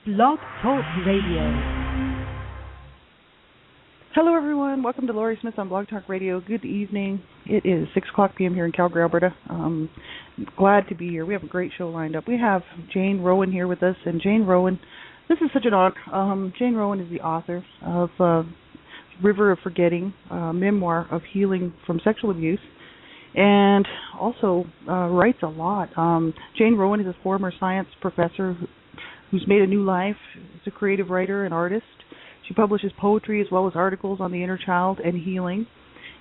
Blog Talk Radio. Hello, everyone. Welcome to Laurie Smith on Blog Talk Radio. Good evening. It is 6 o'clock p.m. here in Calgary, Alberta. Glad to be here. We have a great show lined up. We have Jane Rowan here with us. And Jane Rowan, this is such an honor. Jane Rowan is the author of River of Forgetting, Memoir of Healing from Sexual Abuse, and also writes a lot. Jane Rowan is a former science professor who's made a new life. She's a creative writer and artist. She publishes poetry as well as articles on the inner child and healing.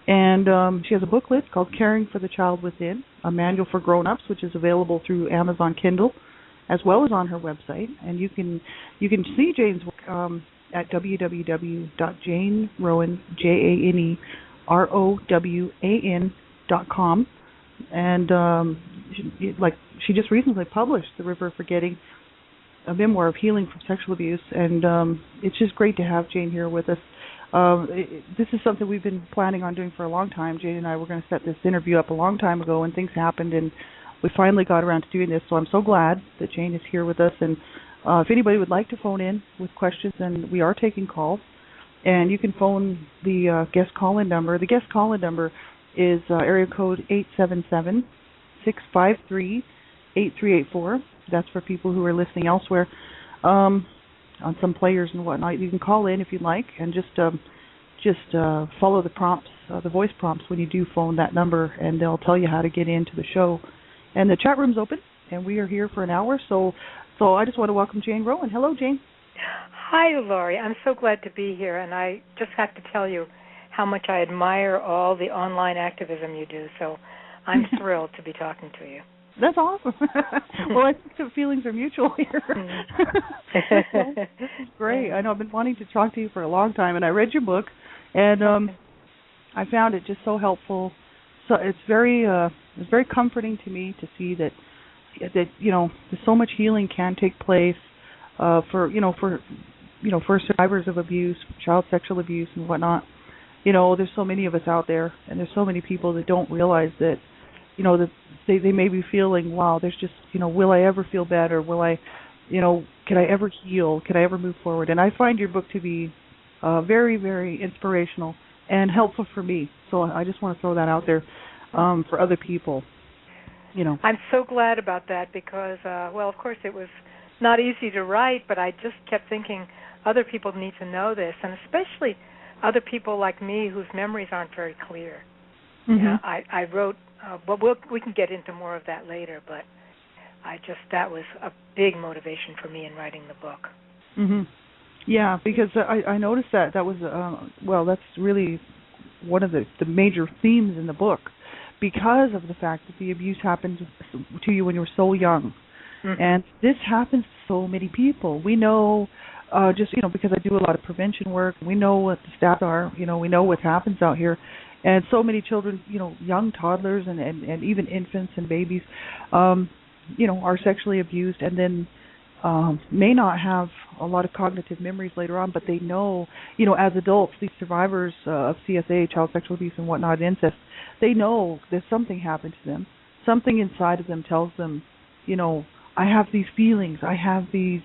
And she has a booklet called Caring for the Child Within, a manual for grown-ups, which is available through Amazon Kindle, as well as on her website. And you can see Jane's work at www.janerowan, JaneRowan.com. And she just recently published The River of Forgetting, a memoir of healing from sexual abuse, and it's just great to have Jane here with us. This is something we've been planning on doing for a long time. Jane and I were going to set this interview up a long time ago, and things happened, and we finally got around to doing this, so I'm so glad that Jane is here with us. And if anybody would like to phone in with questions, and we are taking calls, and you can phone the guest call-in number. The guest call-in number is area code 877-653-8384. That's for people who are listening elsewhere on some players and whatnot. You can call in if you'd like, and just follow the prompts, the voice prompts when you do phone that number, and they'll tell you how to get into the show. And the chat room's open, and we are here for an hour. So I just want to welcome Jane Rowan. Hello, Jane. Hi, Laurie. I'm so glad to be here, and I just have to tell you how much I admire all the online activism you do. So I'm thrilled to be talking to you. That's awesome. Well, I think the feelings are mutual here. Great. I know I've been wanting to talk to you for a long time, and I read your book, and I found it just so helpful. So it's very comforting to me to see that so much healing can take place for survivors of abuse, child sexual abuse, and whatnot. There's so many of us out there, and there's so many people that don't realize that. That they may be feeling, wow, there's just, will I ever feel better? Will I, can I ever heal? Can I ever move forward? And I find your book to be very, very inspirational and helpful for me. So I just want to throw that out there for other people, I'm so glad about that because, of course it was not easy to write, but I just kept thinking other people need to know this, and especially other people like me whose memories aren't very clear. Mm-hmm. I wrote, but we can get into more of that later, but that was a big motivation for me in writing the book. Mm-hmm. Yeah, because I noticed that was, that's really one of the major themes in the book, because of the fact that the abuse happened to you when you were so young. Mm-hmm. And this happens to so many people. We know, because I do a lot of prevention work, we know what the stats are, we know what happens out here. And so many children, young toddlers and even infants and babies, are sexually abused, and then may not have a lot of cognitive memories later on, but they know, as adults, these survivors of CSA, child sexual abuse and whatnot, incest, they know that something happened to them. Something inside of them tells them, I have these feelings, I have these,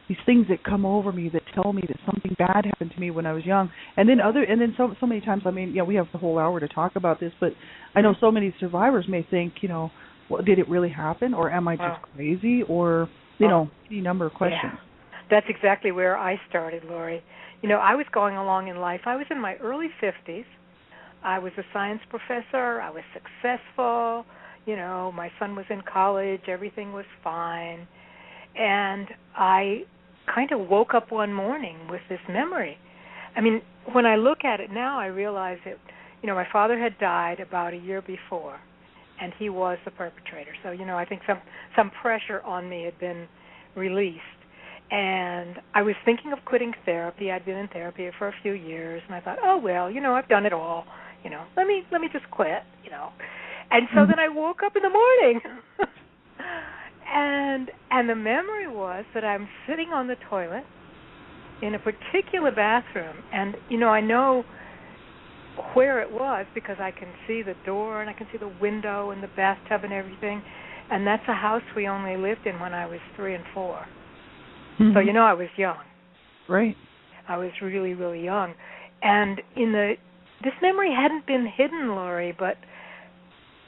these things that come over me that tell me that something bad happened to me when I was young. And then so many times, we have the whole hour to talk about this, but I know so many survivors may think, did it really happen, or am I just crazy, or, any number of questions. Yeah. That's exactly where I started, Laurie. I was going along in life. I was in my early 50s. I was a science professor. I was successful. My son was in college. Everything was fine. And I kind of woke up one morning with this memory. When I look at it now, I realize that, my father had died about a year before, and he was the perpetrator. So, I think some pressure on me had been released. And I was thinking of quitting therapy. I'd been in therapy for a few years, and I thought, I've done it all. Let me just quit, And so then I woke up in the morning. And the memory was that I'm sitting on the toilet in a particular bathroom, and I know where it was because I can see the door and I can see the window and the bathtub and everything. and that's a house we only lived in when I was 3 and 4. Mm-hmm. So I was young. Right. I was really, really young, and this memory hadn't been hidden, Lori, but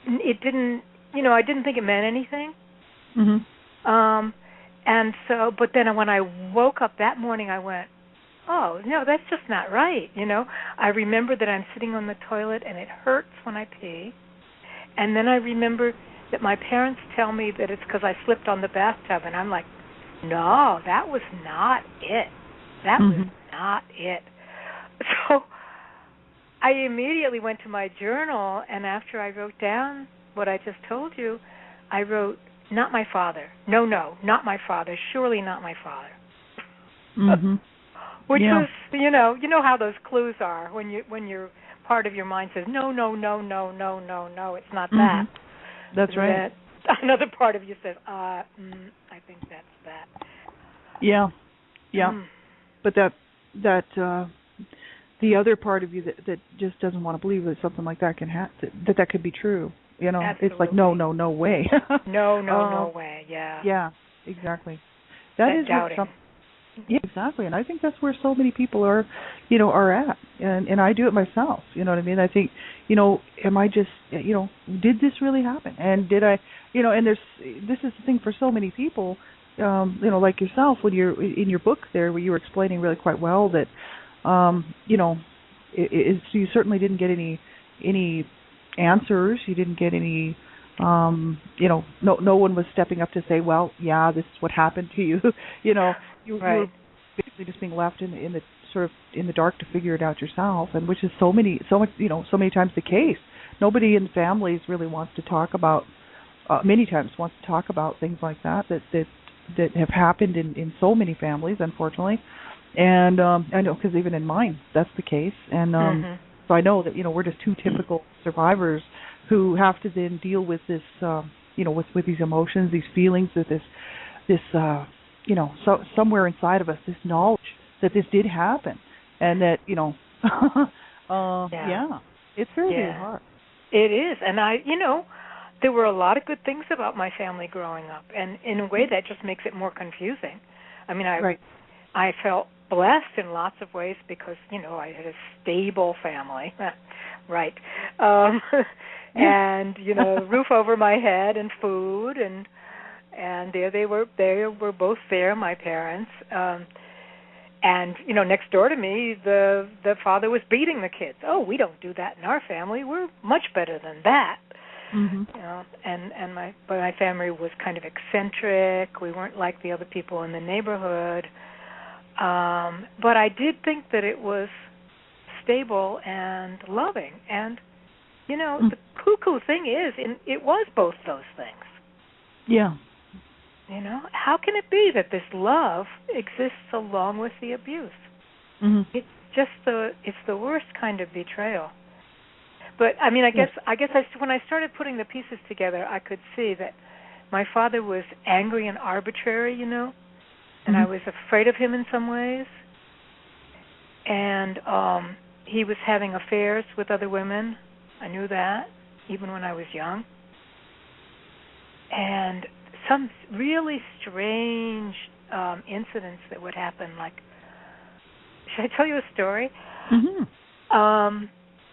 it didn't. I didn't think it meant anything. Mm-hmm. And so, but then when I woke up that morning, I went, oh, no, that's just not right. I remember that I'm sitting on the toilet and it hurts when I pee. And then I remember that my parents tell me that it's because I slipped on the bathtub. And I'm like, no, that was not it. That was not it. So I immediately went to my journal, and after I wrote down what I just told you, I wrote, not my father. No, not my father. Surely not my father. Mm-hmm. Which was, you know how those clues are when your part of your mind says, no, it's not that. That's right. Another part of you says, I think that's that. Yeah. But that the other part of you that just doesn't want to believe that something like that can that could be true. Absolutely. It's like no way. no way. Yeah. Yeah, exactly. That is doubting. Yeah, exactly. And I think that's where so many people are at. And I do it myself. You know what I mean? I think, am I just, did this really happen? And did I, and this is the thing for so many people, like yourself, when you're in your book there, where you were explaining really quite well that, you certainly didn't get any answers. You didn't get any, no one was stepping up to say, well, yeah, this is what happened to you. You were basically just being left in the sort of in the dark to figure it out yourself, and which is so many times the case. Nobody in families really wants to talk about, many times wants to talk about things like that have happened in so many families, unfortunately. And I know, because even in mine, that's the case. And so I know that we're just two typical survivors who have to then deal with this, with these emotions, these feelings, with this so somewhere inside of us, this knowledge that this did happen, and that it's very hard. It is, and there were a lot of good things about my family growing up, and in a way that just makes it more confusing. I mean, I felt blessed in lots of ways because I had a stable family, right, and roof over my head and food, and there they were both there, my parents, and next door to me the father was beating the kids. Oh, we don't do that in our family. We're much better than that. And my family was kind of eccentric. We weren't like the other people in the neighborhood. But I did think that it was stable and loving. And, the cuckoo thing is, it was both those things. Yeah. How can it be that this love exists along with the abuse? It's just it's the worst kind of betrayal. But, I mean, I guess when I started putting the pieces together, I could see that my father was angry and arbitrary, and I was afraid of him in some ways. And he was having affairs with other women. I knew that, even when I was young. And some really strange incidents that would happen, like, should I tell you a story?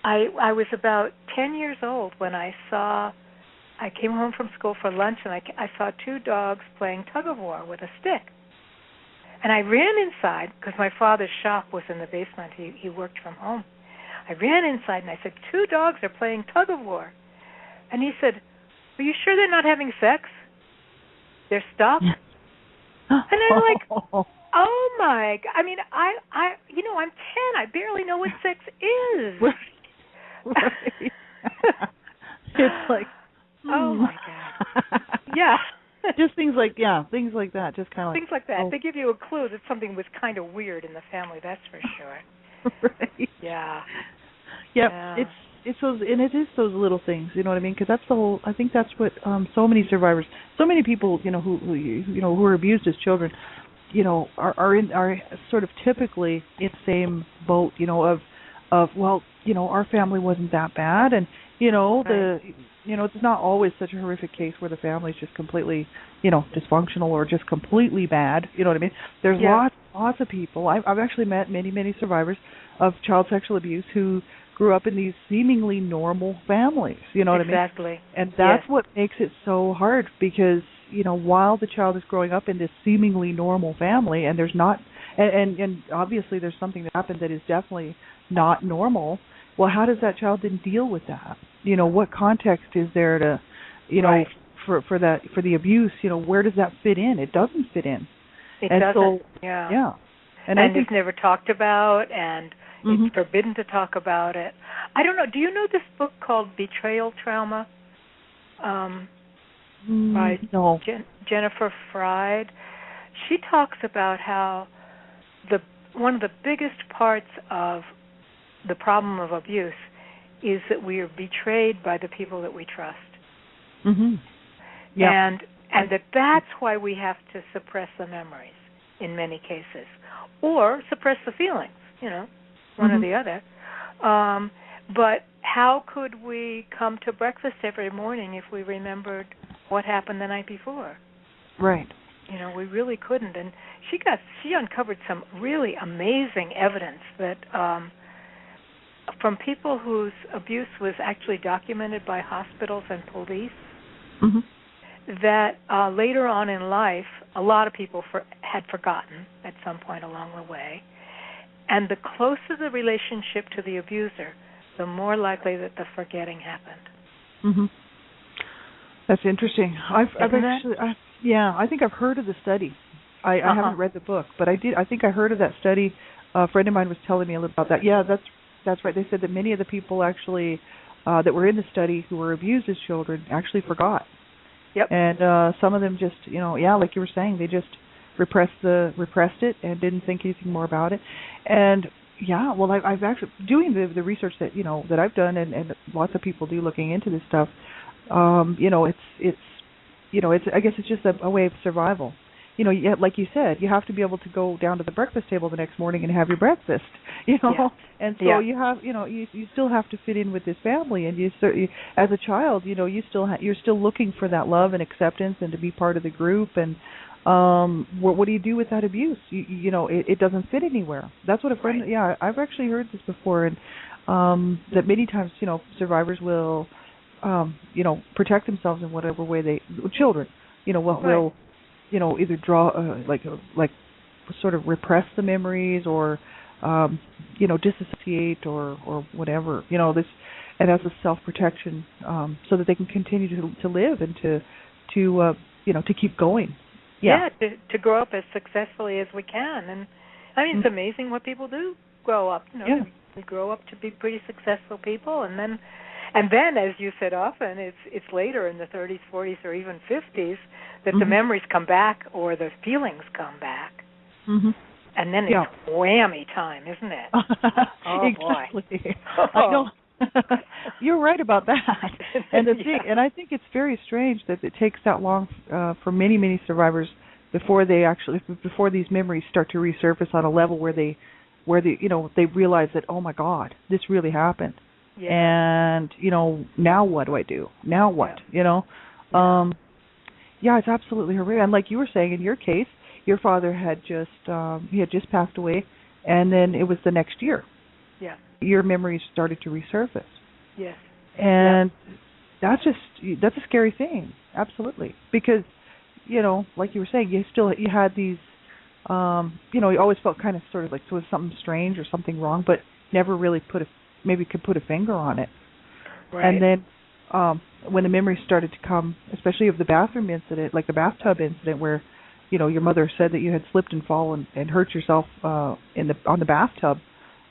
I was about 10 years old when I came home from school for lunch, and I saw two dogs playing tug-of-war with a stick. And I ran inside, because my father's shop was in the basement. He worked from home. I ran inside, and I said, 2 dogs are playing tug-of-war. And he said, are you sure they're not having sex? They're stuck? And I'm like, oh, my God. I mean, I'm 10. I barely know what sex is. Right. It's like, oh, my God. Yeah. Just things like that. Just kind of like things like that. They give you a clue that something was kind of weird in the family. That's for sure. Right. Yeah. Yep. Yeah. It's those, and it is those little things. You know what I mean? Because that's the whole. I think that's what so many survivors, so many people, who are abused as children, are sort of typically in the same boat. Of well, our family wasn't that bad, and right. it's not always such a horrific case where the family's just completely, dysfunctional or just completely bad. You know what I mean? There's lots of people. I've actually met many survivors of child sexual abuse who grew up in these seemingly normal families. You know what I mean? Exactly. And that's what makes it so hard because, while the child is growing up in this seemingly normal family and there's not, and obviously there's something that happened that is definitely not normal. Well, how does that child then deal with that? What context is there to, for the abuse? Where does that fit in? It doesn't fit in. It doesn't. So, yeah. And I think it's never talked about, and it's forbidden to talk about it. I don't know. Do you know this book called Betrayal Trauma? By no. Jennifer Fried. She talks about how one of the biggest parts of the problem of abuse is that we are betrayed by the people that we trust. Yeah. And that's why we have to suppress the memories in many cases, or suppress the feelings, one or the other. But how could we come to breakfast every morning if we remembered what happened the night before? Right. We really couldn't. And she uncovered some really amazing evidence that from people whose abuse was actually documented by hospitals and police, that later on in life, a lot of people had forgotten at some point along the way. And the closer the relationship to the abuser, the more likely that the forgetting happened. That's interesting. I think I've heard of the study. I haven't read the book, but I think I heard of that study. A friend of mine was telling me a little about that. Yeah, that's right. They said that many of the people actually that were in the study who were abused as children actually forgot. Yep. And some of them just, like you were saying, they just repressed it and didn't think anything more about it. And I've actually doing the research that that I've done and lots of people do looking into this stuff. It's I guess it's just a way of survival. Like you said, you have to be able to go down to the breakfast table the next morning and have your breakfast. And so you have, you still have to fit in with this family, and as a child, you're still looking for that love and acceptance and to be part of the group. And what do you do with that abuse? It doesn't fit anywhere. That's what a friend. Right. Yeah, I've actually heard this before, and that many times, survivors will, protect themselves in whatever way children, will either draw like sort of repress the memories or disassociate or whatever, this, and as a self-protection, so that they can continue to live and to keep going. To grow up as successfully as we can. And I mean, it's amazing what people do grow up. They grow up to be pretty successful people, and then, as you said often, it's later in the 30s, 40s, or even 50s that the memories come back or the feelings come back. And then it's whammy time, isn't it? Oh, exactly. Boy. I know. You're right about that. And I think it's very strange that it takes that long for many survivors before these memories start to resurface on a level where they realize that, oh my God, this really happened. Yeah. And now what do I do? Now what? It's absolutely horrific. And like you were saying, in your case, your father had just passed away, and then it was the next year. Yeah. Your memories started to resurface. Yes. And that's a scary thing, absolutely. Because, like you were saying, you had these, you always felt kind of sort of like there was something strange or something wrong, but never really could put a finger on it. Right. And then when the memories started to come, especially of the bathroom incident, like the bathtub incident where, your mother said that you had slipped and fallen and hurt yourself on the bathtub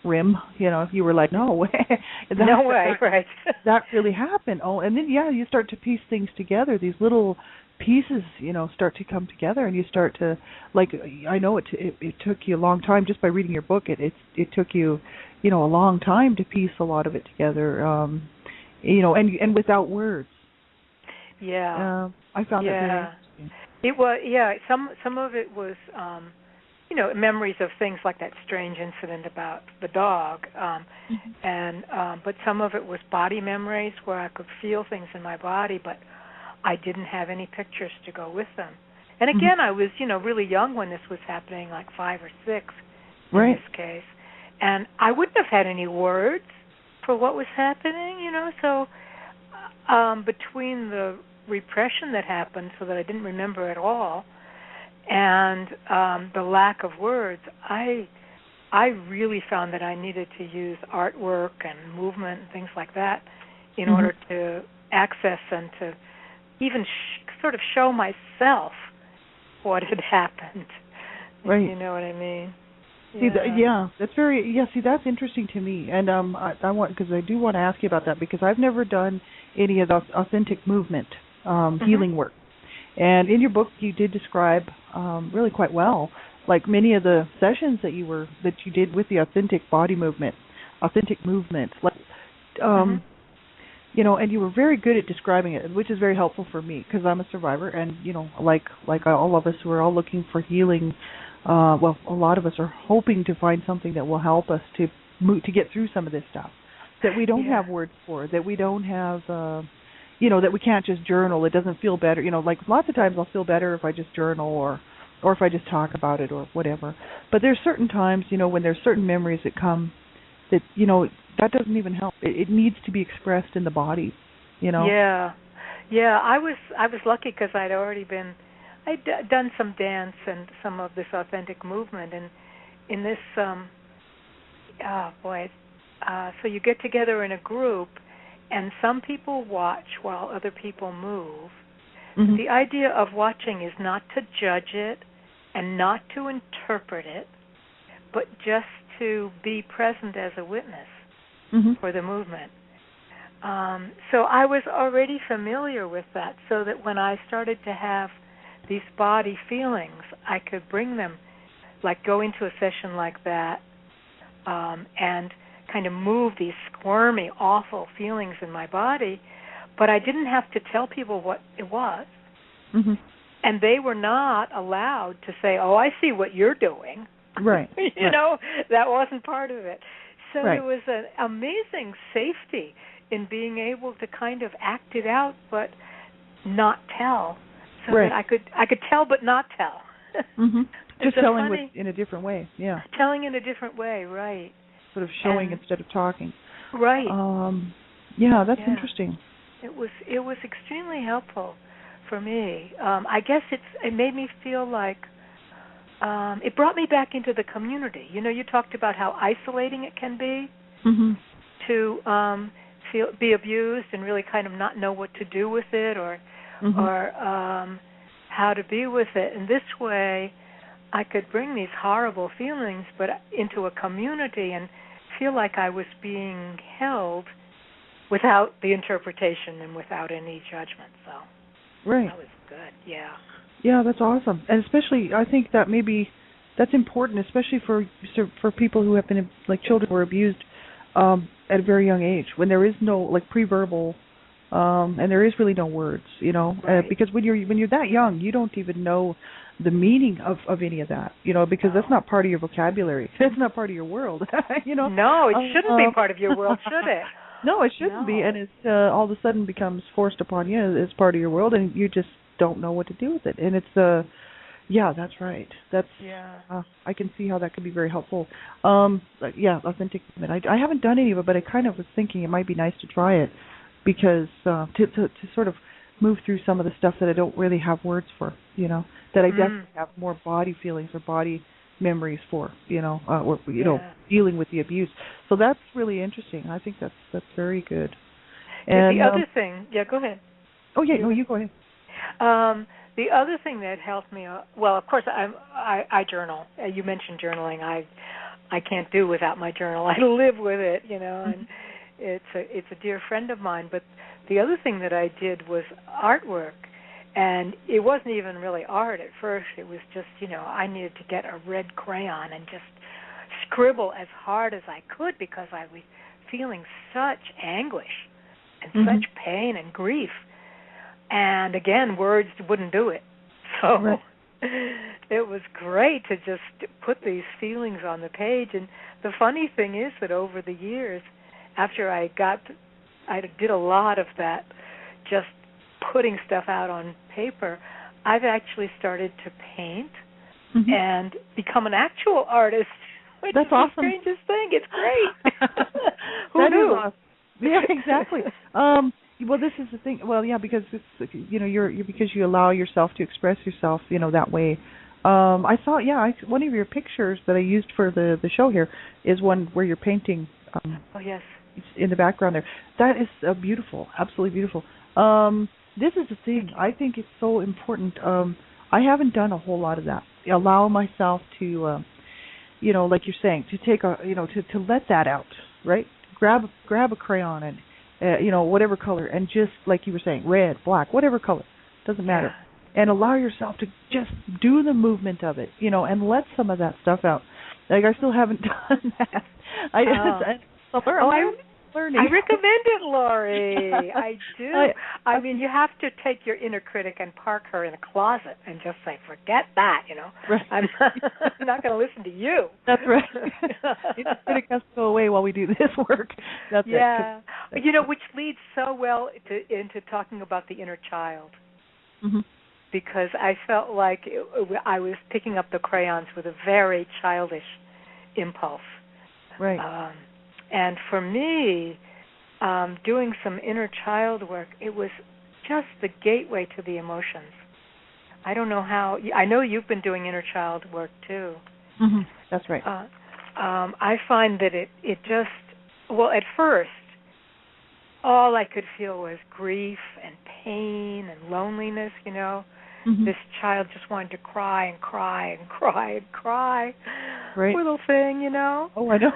rim, you were like, no way. No way, right. That really happened. Oh, and then, you start to piece things together. These little pieces, start to come together, and you start to, like, I know it took you a long time just by reading your book. It took you, a long time to piece a lot of it together, and without words. Yeah. I found that very interesting. It was, some of it was memories of things like that strange incident about the dog, but some of it was body memories where I could feel things in my body, but I didn't have any pictures to go with them. And again, I was, really young when this was happening, like 5 or 6 in this case, and I wouldn't have had any words for what was happening, So between the repression that happened, so that I didn't remember at all, and the lack of words, I really found that I needed to use artwork and movement and things like that in order to access and to even sort of show myself what had happened. Right. You know what I mean? See, that's interesting to me, and I want, because I do want to ask you about that, because I've never done any of the authentic movement healing work. And in your book, you did describe really quite well, like many of the sessions that you did with the authentic movement, like, and you were very good at describing it, which is very helpful for me because I'm a survivor, and like all of us who are all looking for healing. A lot of us are hoping to find something that will help us to get through some of this stuff that we don't have words for, that we don't have. That we can't just journal. It doesn't feel better. Like lots of times I'll feel better if I just journal or if I just talk about it or whatever. But there's certain times, when there's certain memories that come that, that doesn't even help. It needs to be expressed in the body, Yeah. I was lucky because I'd done some dance and some of this authentic movement. And in this, so you get together in a group, and some people watch while other people move. The idea of watching is not to judge it and not to interpret it, but just to be present as a witness for the movement. So I was already familiar with that, so that when I started to have these body feelings, I could bring them, like go into a session like that, and kind of move these squirmy, awful feelings in my body, but I didn't have to tell people what it was. And they were not allowed to say, "Oh, I see what you're doing." Right. That wasn't part of it. So there was an amazing safety in being able to kind of act it out, but not tell, so that I could tell but not tell. Just telling in a different way. Yeah. Telling in a different way, right. Sort of showing instead of talking. Right. That's interesting. It was extremely helpful for me. I guess it made me feel like it brought me back into the community. You talked about how isolating it can be to be abused and really kind of not know what to do with it or how to be with it. And this way, I could bring these horrible feelings, but into a community and feel like I was being held without the interpretation and without any judgment. So that was good. Yeah, that's awesome. And especially, I think that that's important, especially for people who have been, like children who were abused at a very young age, when there is no, like, pre-verbal, and there is really no words, because when you're that young, you don't even know the meaning of any of that, because that's not part of your vocabulary. That's not part of your world, No, it shouldn't be part of your world, should it? No, it shouldn't be, and it's all of a sudden becomes forced upon you as part of your world, and you just don't know what to do with it. And it's that's right. That's I can see how that could be very helpful. Authentic movement. I haven't done any of it, but I kind of was thinking it might be nice to try it, because to sort of move through some of the stuff that I don't really have words for, that I definitely have more body feelings or body memories for, or dealing with the abuse. So that's really interesting. I think that's very good. And the other thing, go ahead. Oh yeah, no, you go ahead. The other thing that helped me, of course, I journal. You mentioned journaling. I can't do without my journal. I live with it, and it's a dear friend of mine. But the other thing that I did was artwork. And it wasn't even really art at first. It was just, I needed to get a red crayon and just scribble as hard as I could, because I was feeling such anguish and such pain and grief. And again, words wouldn't do it. So it was great to just put these feelings on the page. And the funny thing is that over the years, after I did a lot of that, just putting stuff out on paper, I've actually started to paint and become an actual artist, which That's is awesome. the strangest thing. It's great. Who That knew? is awesome. Yeah, exactly. Well, this is the thing. Well, yeah, because it's you're because you allow yourself to express yourself, that way. I saw, one of your pictures that I used for the show here is one where you're painting. Oh yes. In the background there. That is beautiful, absolutely beautiful. This is the thing. I think it's so important. I haven't done a whole lot of that. Allow myself to, like you're saying, to take to let that out, right? Grab a crayon and, whatever color, and just like you were saying, red, black, whatever color, doesn't matter. Yeah. And allow yourself to just do the movement of it, and let some of that stuff out. Like I still haven't done that. I'm learning. I recommend it, Lori. I do. I mean, you have to take your inner critic and park her in a closet and just say, forget that, Right. I'm not going to listen to you. That's right. The critic has to go away while we do this work. That's it. Which leads so well into talking about the inner child. Mm-hmm. Because I felt like I was picking up the crayons with a very childish impulse. Right. And for me, doing some inner child work, it was just the gateway to the emotions. I don't know how. I know you've been doing inner child work too. Mm-hmm. That's right. I find that it just, at first, all I could feel was grief and pain and loneliness, Mm-hmm. This child just wanted to cry and cry and cry and cry. Right. Little thing, Oh, I know.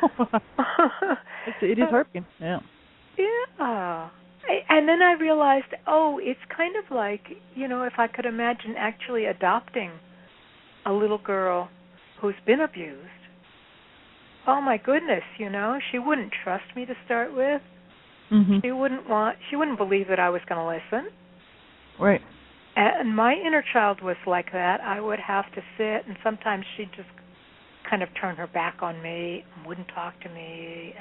It is heartbreaking. Yeah. Yeah. And then I realized, it's kind of like, if I could imagine actually adopting a little girl who's been abused. Oh my goodness, she wouldn't trust me to start with. Mm-hmm. She wouldn't believe that I was going to listen. Right. And my inner child was like that. I would have to sit, and sometimes she'd just kind of turn her back on me and wouldn't talk to me,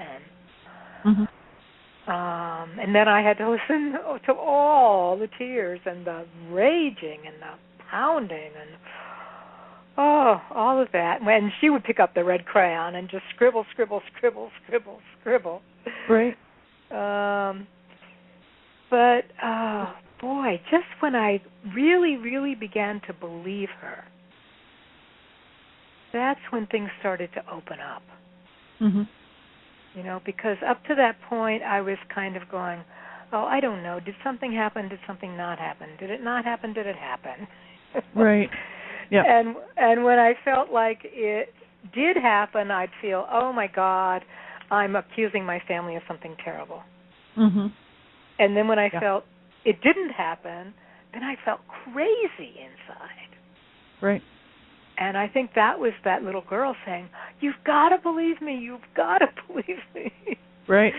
and then I had to listen to all the tears and the raging and the pounding and all of that. When she would pick up the red crayon and just scribble, scribble, scribble, scribble, scribble. Right. But boy, just when I really, really began to believe her, that's when things started to open up. Mm-hmm. Because up to that point, I was kind of going, I don't know. Did something happen? Did something not happen? Did it not happen? Did it happen? Right. Yeah. And when I felt like it did happen, I'd feel, oh my God, I'm accusing my family of something terrible. Mm-hmm. And then when I felt it didn't happen, then I felt crazy inside. Right. And I think that was that little girl saying, you've got to believe me. You've got to believe me. Right.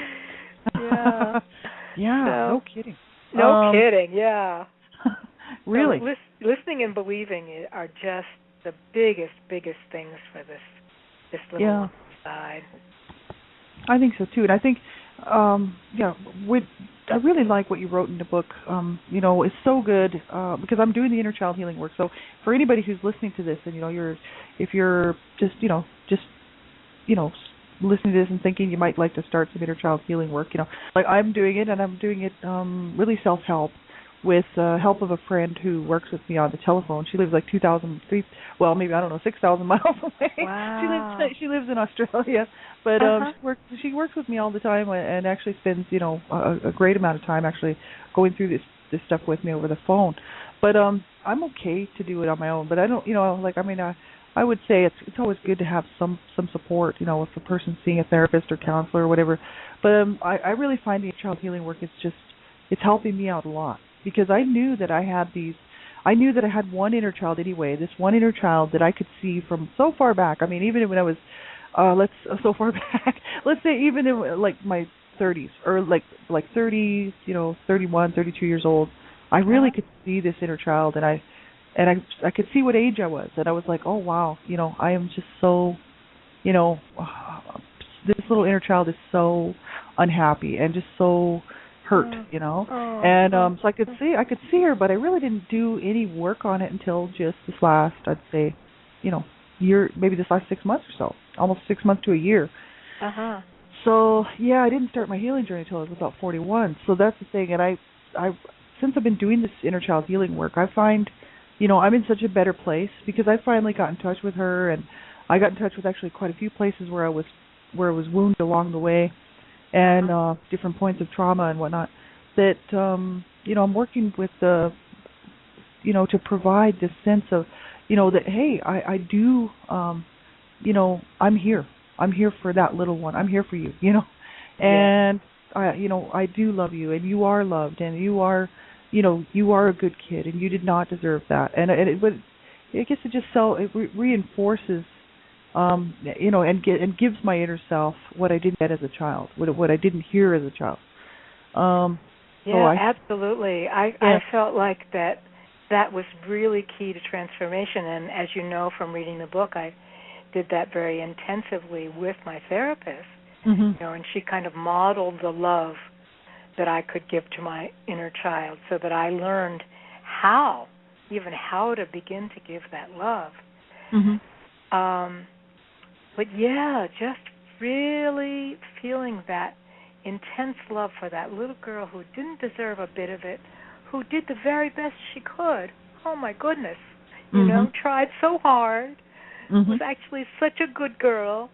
Yeah. Yeah, no kidding. No kidding, yeah. Really? So listening and believing are just the biggest things for this little side. I think so, too. And I think, I really like what you wrote in the book. It's so good because I'm doing the inner child healing work. So for anybody who's listening to this, and if you're just listening to this and thinking you might like to start some inner child healing work, like I'm doing it, and I'm doing it really self-help with help of a friend who works with me on the telephone. She lives like 6,000 miles away. Wow. She lives in Australia, but she works with me all the time and actually spends a great amount of time actually going through this stuff with me over the phone. But I'm okay to do it on my own. But I don't, I would say it's always good to have some support, if a person's seeing a therapist or counselor or whatever. But I really find the child healing work it's helping me out a lot. Because I knew that I had one inner child anyway, this one inner child that I could see from so far back. I mean, even when I was, so far back, let's say even in like my 30s or like 30s, 31, 32 years old, I really could see this inner child, and and I could see what age I was, and I was like, oh wow, I am just so, you know, this little inner child is so unhappy and just so hurt, and so I could see her, but I really didn't do any work on it until just this last, I'd say, year, maybe this last 6 months or so, almost 6 months to a year. So yeah, I didn't start my healing journey until I was about 41. So that's the thing, and I since I've been doing this inner child healing work, I find, I'm in such a better place because I finally got in touch with her, and I got in touch with actually quite a few places where I was wounded along the way, and different points of trauma and whatnot. That I'm working with the, to provide this sense of, that hey, I do, I'm here. I'm here for that little one. I'm here for you, and I do love you, and you are loved, and you are a good kid, and you did not deserve that. And I guess it just reinforces, and gives my inner self what I didn't get as a child, what I didn't hear as a child. Absolutely. I felt like that was really key to transformation, and as you know from reading the book, I did that very intensively with my therapist, and she kind of modeled the love that I could give to my inner child, so that I learned how to begin to give that love. But yeah, just really feeling that intense love for that little girl who didn't deserve a bit of it, who did the very best she could. Oh my goodness, tried so hard. Was actually such a good girl,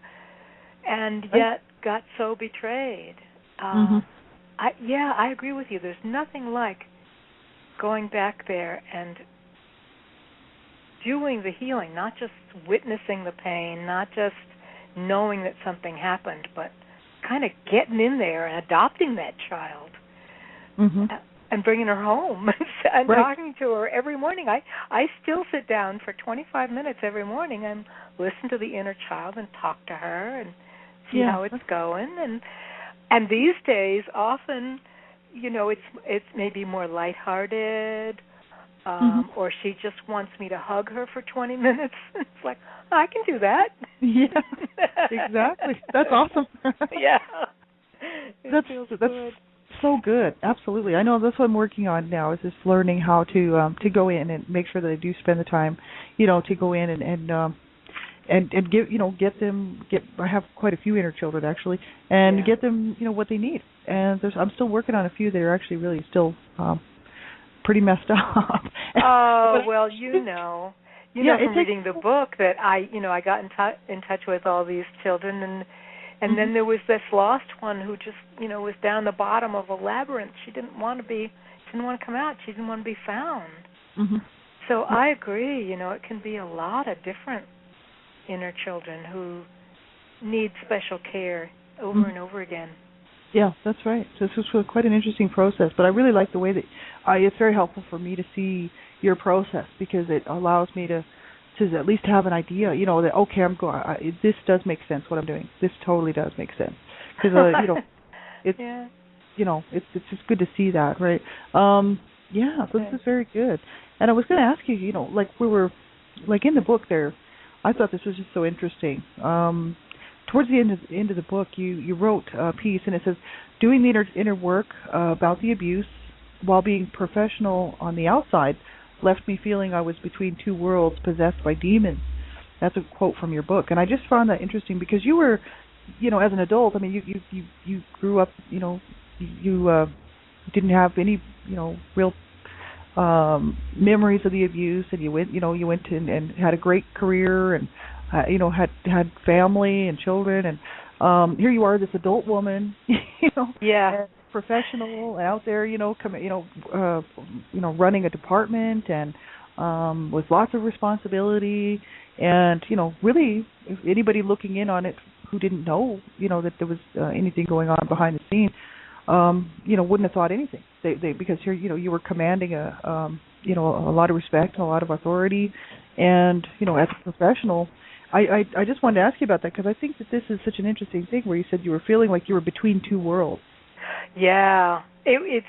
and yet got so betrayed. I agree with you. There's nothing like going back there and doing the healing, not just witnessing the pain, not just knowing that something happened, but kind of getting in there and adopting that child. And bringing her home and talking to her every morning. I still sit down for 25 minutes every morning and listen to the inner child and talk to her and see how it's going. And these days, often, it's maybe more lighthearted, or she just wants me to hug her for 20 minutes. It's like, I can do that. Yeah, exactly. That's awesome. That's so good. Absolutely. I know that's what I'm working on now, is just learning how to go in and make sure that I do spend the time, to go in and give, I have quite a few inner children actually, and get them, what they need. And I'm still working on a few that are actually really still pretty messed up. From reading the book that I got in touch with all these children, and then there was this lost one who just, was down the bottom of a labyrinth. She didn't want to come out. She didn't want to be found. So I agree, it can be a lot of different inner children who need special care over and over again. Yeah, that's right. So this was quite an interesting process, but I really like the way that it's very helpful for me to see your process, because it allows me to at least have an idea, that, okay, this does make sense, what I'm doing. This totally does make sense. Because, it's, it's just good to see that, right? So this is very good. And I was going to ask you, like we were, like in the book there, I thought this was just so interesting. Towards the end of the book, you wrote a piece, and it says, doing the inner work about the abuse while being professional on the outside left me feeling I was between two worlds, possessed by demons. That's a quote from your book, and I just found that interesting because you were, as an adult, I mean, you grew up, you didn't have any, real memories of the abuse, and you went and had a great career, and had family and children, and here you are, this adult woman, professional out there, running a department, and with lots of responsibility, and really, if anybody looking in on it who didn't know, that there was anything going on behind the scene, wouldn't have thought anything. They because here, you were commanding a lot of respect and a lot of authority, and as a professional. I just wanted to ask you about that, because I think that this is such an interesting thing where you said you were feeling like you were between two worlds. Yeah, it's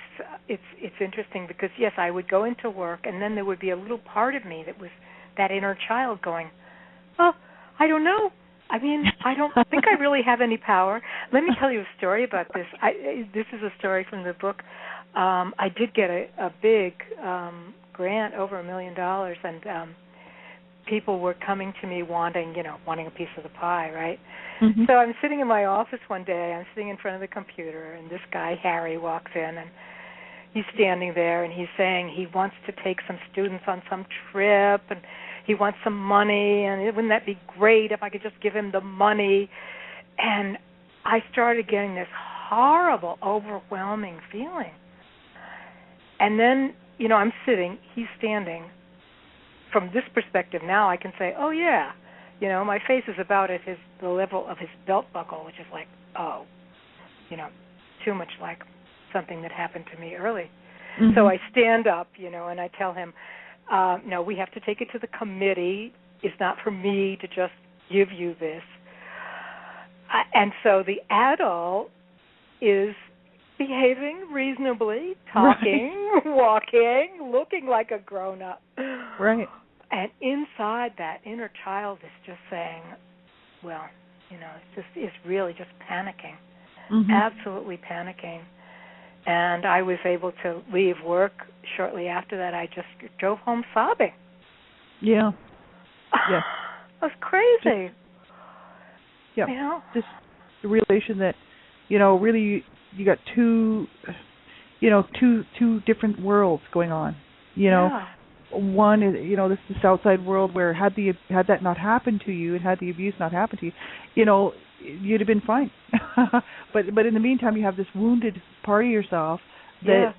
interesting because yes, I would go into work, and then there would be a little part of me that was that inner child going, "Oh, I don't know. I mean, I don't think I really have any power." Let me tell you a story about this. This is a story from the book. I did get a big grant, over $1 million, and people were coming to me wanting a piece of the pie, right? Mm-hmm. So I'm sitting in my office one day. I'm sitting in front of the computer, and this guy, Harry, walks in, and he's standing there, and he's saying he wants to take some students on some trip, and he wants some money, and wouldn't that be great if I could just give him the money? And I started getting this horrible, overwhelming feeling. And then, I'm sitting, he's standing. From this perspective now, I can say, oh, yeah, my face is about at the level of his belt buckle, which is like, too much like something that happened to me early. Mm-hmm. So I stand up, and I tell him, no, we have to take it to the committee. It's not for me to just give you this. And so the adult is behaving reasonably, talking, right, walking, looking like a grown-up. Right. And inside, that inner child is just saying, well, it's really just panicking, mm-hmm, absolutely panicking. And I was able to leave work shortly after that. I just drove home sobbing. Yeah. Yeah. It was crazy. Yeah. Just the realization that, really you got two different worlds going on. Yeah. One is, this outside world where had that not happened to you and had the abuse not happened to you, you'd have been fine. but in the meantime, you have this wounded part of yourself that,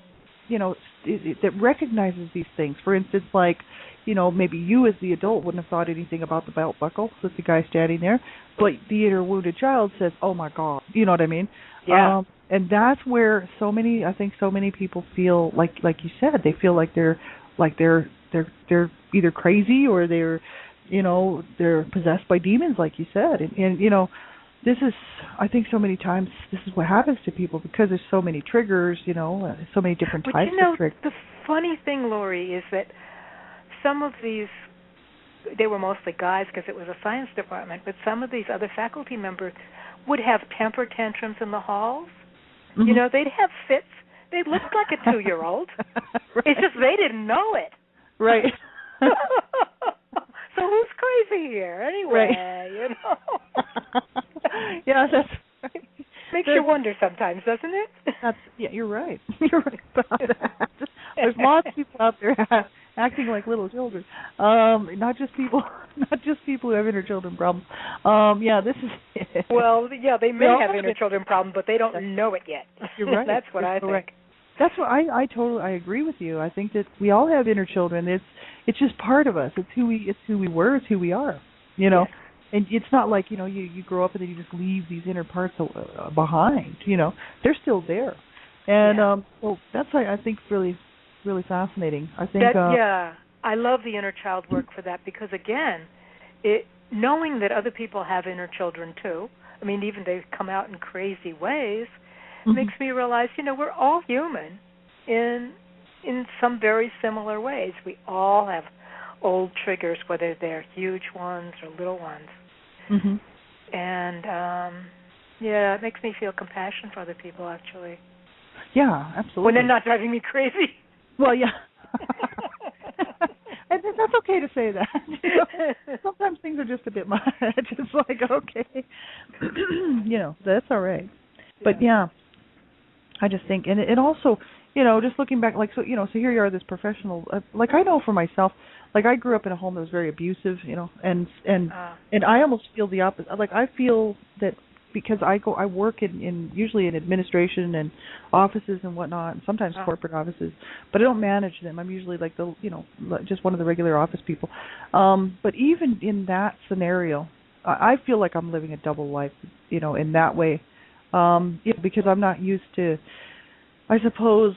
that recognizes these things. For instance, like, maybe you as the adult wouldn't have thought anything about the belt buckle with the guy standing there, but the inner wounded child says, "Oh my God," you know what I mean? Yeah. And that's where so many people feel like you said, they feel like they're either crazy or they're possessed by demons, like you said. And this is, I think, so many times this is what happens to people because there's so many triggers, so many different types of triggers. The funny thing, Lori, is that some of these, they were mostly guys because it was a science department, but some of these other faculty members would have temper tantrums in the halls. Mm-hmm. They'd have fits. They looked like a 2-year-old. Right. It's just they didn't know it. Right. So who's crazy here anyway? Right. Yeah, that's right. Makes you wonder sometimes, doesn't it? You're right. You're right about that. There's lots of people out there acting like little children. Not just people who have inner children problems. This is it. Well, yeah, they may have inner children problems, but they don't know it yet. You're right. That's what I think. Right. That's what I agree with you. I think that we all have inner children. It's just part of us. It's who we were. It's who we are. Yes. And it's not like you grow up and then you just leave these inner parts behind. They're still there. And well, that's I think really really fascinating. I think I love the inner child work for that because again, knowing that other people have inner children too. I mean, even they come out in crazy ways. Mm-hmm. Makes me realize, we're all human in some very similar ways. We all have old triggers, whether they're huge ones or little ones. Mm-hmm. And, it makes me feel compassion for other people, actually. Yeah, absolutely. When they're not driving me crazy. Well, yeah. And that's okay to say that. Sometimes things are just a bit much. It's like, okay. That's all right. But, I just think, and it also, just looking back, like, so here you are, this professional, like, I know for myself, like, I grew up in a home that was very abusive, and I almost feel the opposite. Like, I feel that because I work usually in administration and offices and whatnot, and sometimes corporate offices, but I don't manage them. I'm usually like just one of the regular office people. But even in that scenario, I feel like I'm living a double life, in that way. Because I'm not used to, I suppose,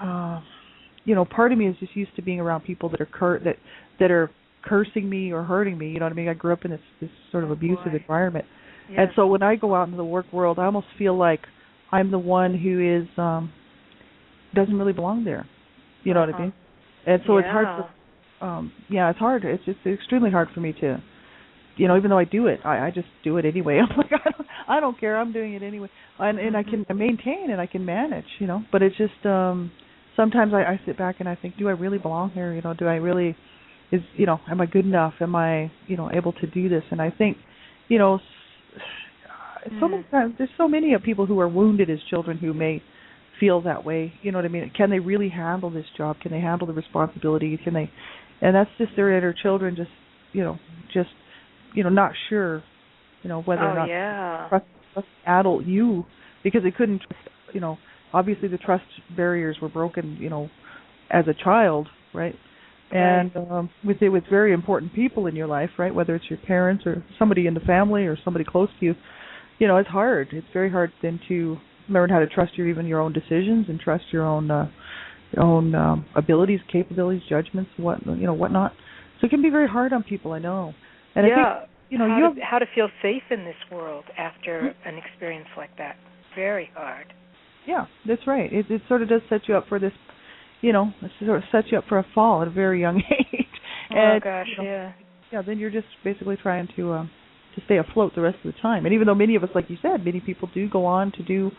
part of me is just used to being around people that are cursing me or hurting me. You know what I mean? I grew up in this sort of abusive environment, and so when I go out into the work world, I almost feel like I'm the one who is doesn't really belong there. You know what I mean? And so it's hard Yeah. for yeah, it's hard. It's just extremely hard for me to, even though I do it, I just do it anyway. I'm like, I don't care. I'm doing it anyway, and I can maintain and I can manage, But it's just sometimes I sit back and I think, do I really belong here? Do I really am I good enough? Am I able to do this? And I think, so many times there's so many of people who are wounded as children who may feel that way. You know what I mean? Can they really handle this job? Can they handle the responsibility? Can they? And that's just their inner children, just not sure, whether or not trust adult you, because they couldn't trust, obviously the trust barriers were broken, as a child, right? And with very important people in your life, right? Whether it's your parents or somebody in the family or somebody close to you, it's hard. It's very hard then to learn how to trust even your own decisions and trust your own abilities, capabilities, judgments, whatnot. So it can be very hard on people, I know. And I think how to feel safe in this world after an experience like that. Very hard. Yeah, that's right. It sort of does set you up for this, it sort of sets you up for a fall at a very young age. Oh gosh, yeah. Yeah, then you're just basically trying to stay afloat the rest of the time. And even though many of us, like you said, many people do go on to do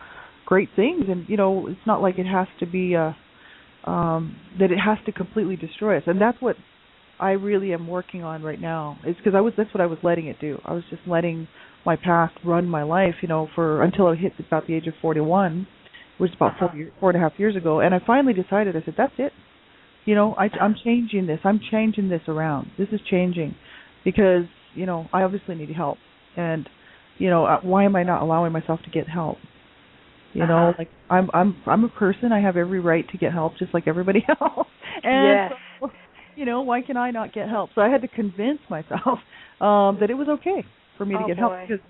great things, and it's not like it has to be that it has to completely destroy us. And that's what I really am working on right now. It's because that's what I was letting it do. I was just letting my past run my life, for until I hit about the age of 41, which was about 4.5 years ago. And I finally decided, I said, that's it. I'm changing this. I'm changing this around. This is changing because, I obviously need help. And, why am I not allowing myself to get help? Like I'm a person. I have every right to get help, just like everybody else. And yes. So, why can I not get help? So I had to convince myself that it was okay for me to get help. Because,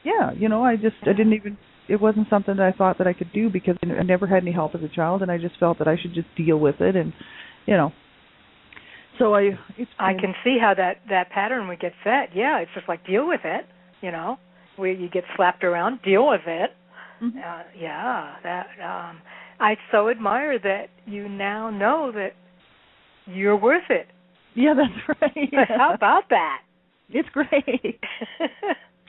I didn't even. It wasn't something that I thought that I could do because I never had any help as a child, and I just felt that I should just deal with it, and So I can see how that pattern would get set. Yeah, it's just like deal with it. Where you get slapped around, deal with it. Mm-hmm. I so admire that you now know that you're worth it. Yeah, that's right. How about that? It's great.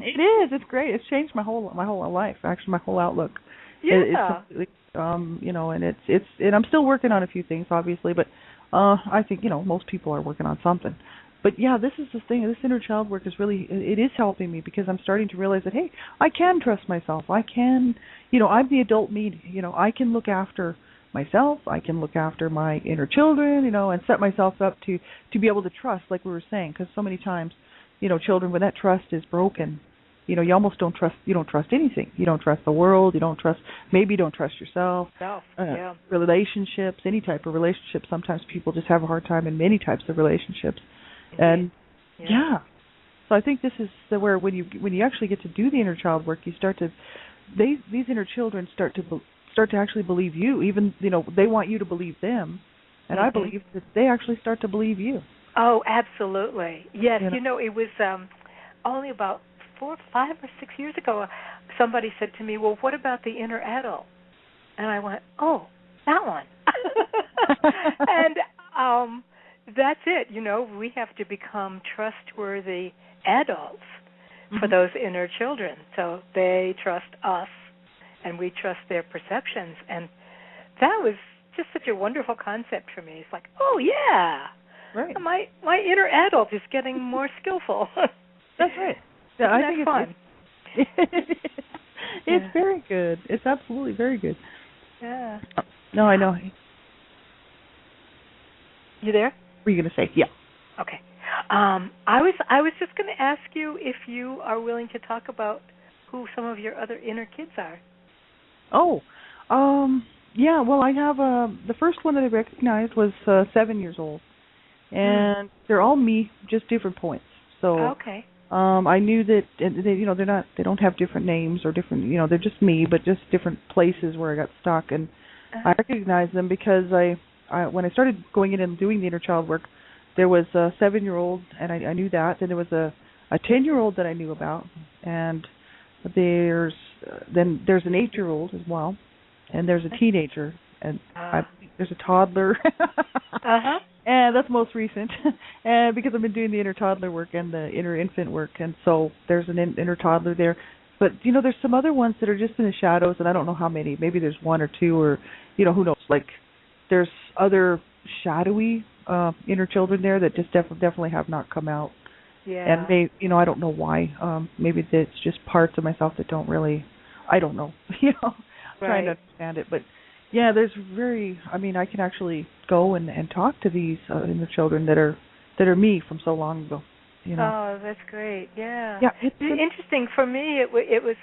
It is. It's great. It's changed my whole life. Actually, my whole outlook. Yeah. It's completely, and and I'm still working on a few things, obviously, but I think most people are working on something. But yeah, this is the thing. This inner child work is really, it is helping me because I'm starting to realize that, hey, I can trust myself. I can, I'm the adult me. I can look after myself. I can look after my inner children, and set myself up to be able to trust, like we were saying, because so many times, children, when that trust is broken, you almost don't trust. You don't trust anything. You don't trust the world. You don't trust. Maybe you don't trust yourself. Relationships, any type of relationship. Sometimes people just have a hard time in many types of relationships. And so I think this is where when you actually get to do the inner child work, you start to these inner children start to actually believe you. Even they want you to believe them, and I believe that they actually start to believe you. Oh, absolutely. Yes, it was only about 4, 5, or 6 years ago. Somebody said to me, "Well, what about the inner adult?" And I went, "Oh, that one." And that's it. We have to become trustworthy adults for those inner children, so they trust us and we trust their perceptions. And that was just such a wonderful concept for me. It's like, oh yeah, right. My inner adult is getting more skillful. That's right. Yeah, I think it's fun. It's very good. It's absolutely very good. Yeah. No, I know. You there? What were you going to say? Yeah. Okay. I was just going to ask you if you are willing to talk about who some of your other inner kids are. Oh, yeah. Well, I have the first one that I recognized was 7 years old, and they're all me, just different points. So okay. I knew that they don't have different names or different, they're just me, but just different places where I got stuck, and I recognized them because I when I started going in and doing the inner child work, there was a 7-year-old, and I knew that. Then there was a 10-year-old that I knew about, and there's then there's an 8-year-old as well, and there's a teenager, and I think there's a toddler. And that's most recent, and because I've been doing the inner toddler work and the inner infant work, and so there's an inner toddler there. But there's some other ones that are just in the shadows, and I don't know how many. Maybe there's 1 or 2, or who knows? Like there's other shadowy inner children there that just definitely have not come out. Yeah. And I don't know why. Maybe it's just parts of myself that don't really. I don't know. Trying to understand it, but. Yeah, there's I can actually go and talk to these inner children that are me from so long ago. Oh, that's great. Yeah. Yeah, it's interesting for me. It was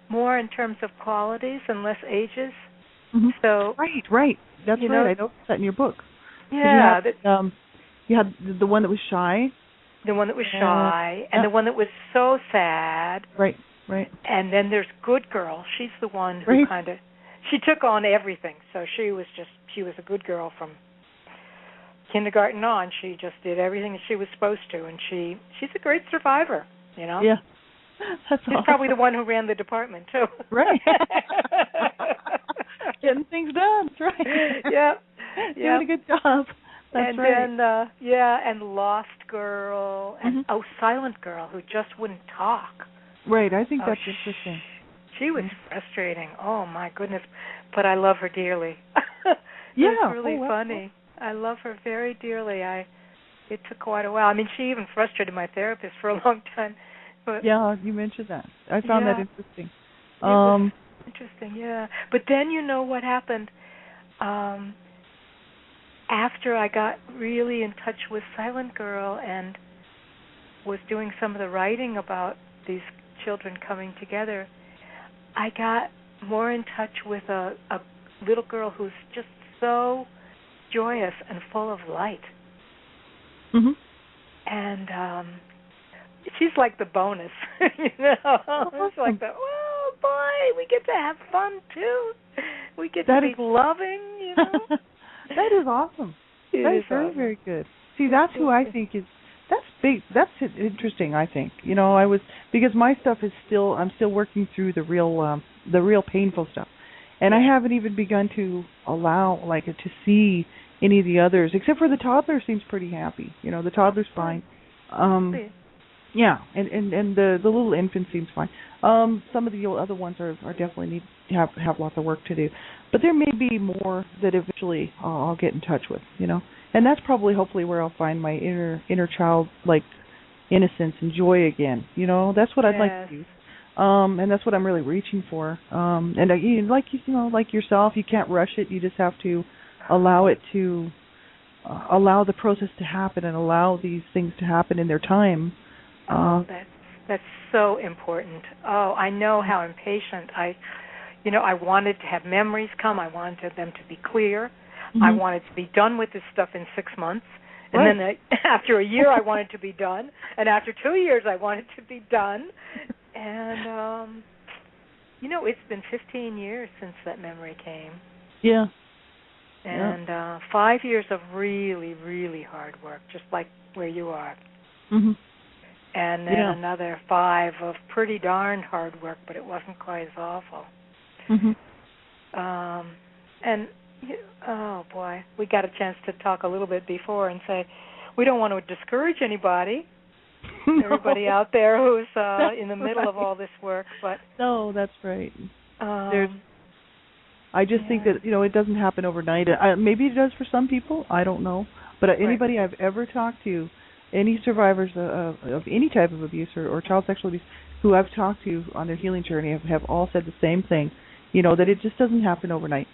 more in terms of qualities and less ages. Mm-hmm. So right. That's right. I noticed that in your book. Yeah. You had the one that was shy. The one that was shy, and the one that was so sad. Right. And then there's Good Girl. She's the one who kind of. She took on everything, so she was a good girl from kindergarten on. She just did everything that she was supposed to, and she's a great survivor, Yeah, that's She's probably the one who ran the department, too. Right. Getting things done, that's right. Yeah. Doing a good job. That's right. And then, and Lost Girl, and Silent Girl, who just wouldn't talk. Right, I think that's interesting. She was frustrating. Oh, my goodness. But I love her dearly. Yeah. It's really funny. I love her very dearly. It took quite a while. I mean, she even frustrated my therapist for a long time. But yeah, you mentioned that. I found that interesting. It was interesting, yeah. But then what happened? After I got really in touch with Silent Girl and was doing some of the writing about these children coming together, I got more in touch with a little girl who's just so joyous and full of light. Mm-hmm. And she's like the bonus, It's like the, oh, boy, we get to have fun, too. We get to be loving, That is awesome. That is very, very good. See, that's who I think is. That's big. That's interesting. I think because my stuff is I'm still working through the real painful stuff, and I haven't even begun to allow to see any of the others, except for the toddler seems pretty happy. The toddler's fine. Yeah, and the little infant seems fine. Some of the other ones are definitely need to have lots of work to do, but there may be more that eventually I'll get in touch with. And that's probably, hopefully, where I'll find my inner child, innocence and joy again. That's what I'd like to do. And that's what I'm really reaching for. And like yourself, you can't rush it. You just have to allow it to, allow the process to happen and allow these things to happen in their time. That's so important. Oh, I know how impatient I wanted to have memories come. I wanted them to be clear. Mm-hmm. I wanted to be done with this stuff in 6 months. And then after a year, I wanted to be done. And after 2 years, I wanted to be done. And, it's been 15 years since that memory came. Yeah. And 5 years of really, really hard work, just like where you are. Mm-hmm. And then another 5 of pretty darn hard work, but it wasn't quite as awful. Mm-hmm. And oh boy, we got a chance to talk a little bit before and say we don't want to discourage anybody, everybody out there who's in the middle of all this work. But no, that's right. I just think that it doesn't happen overnight. Maybe it does for some people. I don't know. But anybody I've ever talked to, any survivors of any type of abuse or child sexual abuse who I've talked to on their healing journey have all said the same thing. That it just doesn't happen overnight.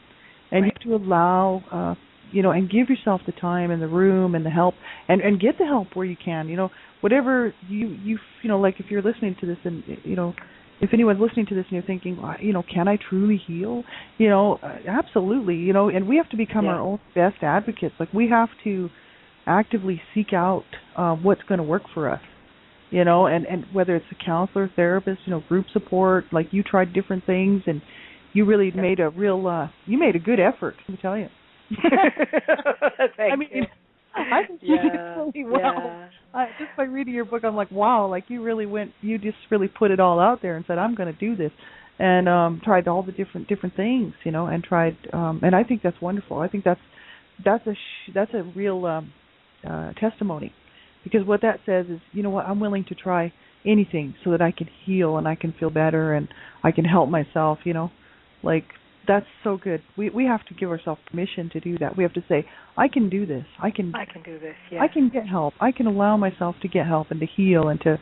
And you have to allow, and give yourself the time and the room and the help, and get the help where you can. Whatever you like if you're listening to this and, if anyone's listening to this and you're thinking, can I truly heal? Absolutely, and we have to become our own best advocates. We have to actively seek out what's going to work for us, and whether it's a counselor, therapist, group support, you tried different things and you really made a real, you made a good effort, let me tell you. Thank you. I think you did Yeah, really well. yeah. Just by reading your book, I'm like, wow, like you just really put it all out there and said, I'm going to do this, and tried all the different things, and tried, and I think that's wonderful. I think that's a real testimony, because what that says is, you know what, I'm willing to try anything so that I can heal and I can feel better and I can help myself, like that's so good. We have to give ourselves permission to do that. We have to say, I can do this. I can do this. Yes. I can get help. I can allow myself to get help and to heal and to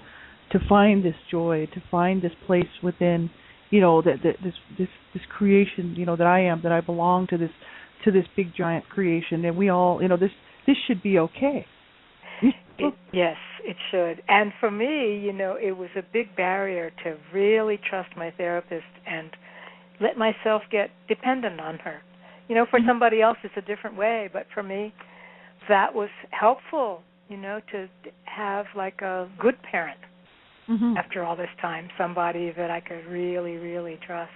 find this joy, to find this place within, this creation, that I am, that I belong to this big giant creation, and we all, this should be okay. Yes, it should. And for me, it was a big barrier to really trust my therapist and let myself get dependent on her. For somebody else it's a different way, but for me that was helpful, to have like a good parent after all this time, somebody that I could really, really trust.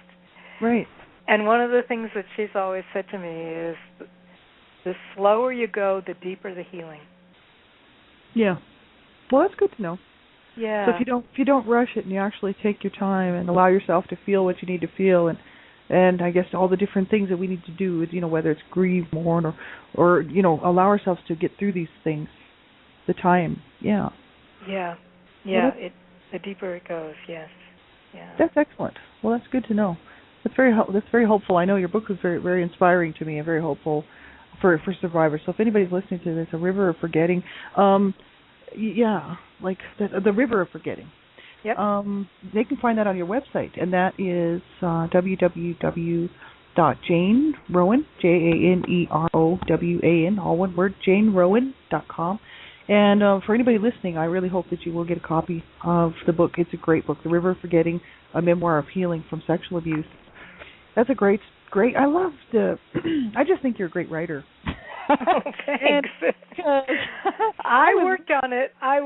Right. And one of the things that she's always said to me is the slower you go, the deeper the healing. Yeah. Well, that's good to know. Yeah. So if you don't rush it and you actually take your time and allow yourself to feel what you need to feel, and I guess all the different things that we need to do, whether it's grieve, mourn, or allow ourselves to get through these things, the time. Yeah. Yeah. Well, the deeper it goes. Yes. Yeah. That's excellent. Well, that's good to know. That's very helpful. I know your book was very, very inspiring to me and very hopeful for survivors. So if anybody's listening to this, A River of Forgetting, like the River of Forgetting. Yep. They can find that on your website, and that is www.janerowan, JaneRowan, all one word, JaneRowan.com. And for anybody listening, I really hope that you will get a copy of the book. It's a great book, The River of Forgetting, a memoir of healing from sexual abuse. That's a great. I love I just think you're a great writer. Oh, thanks. I worked on it. I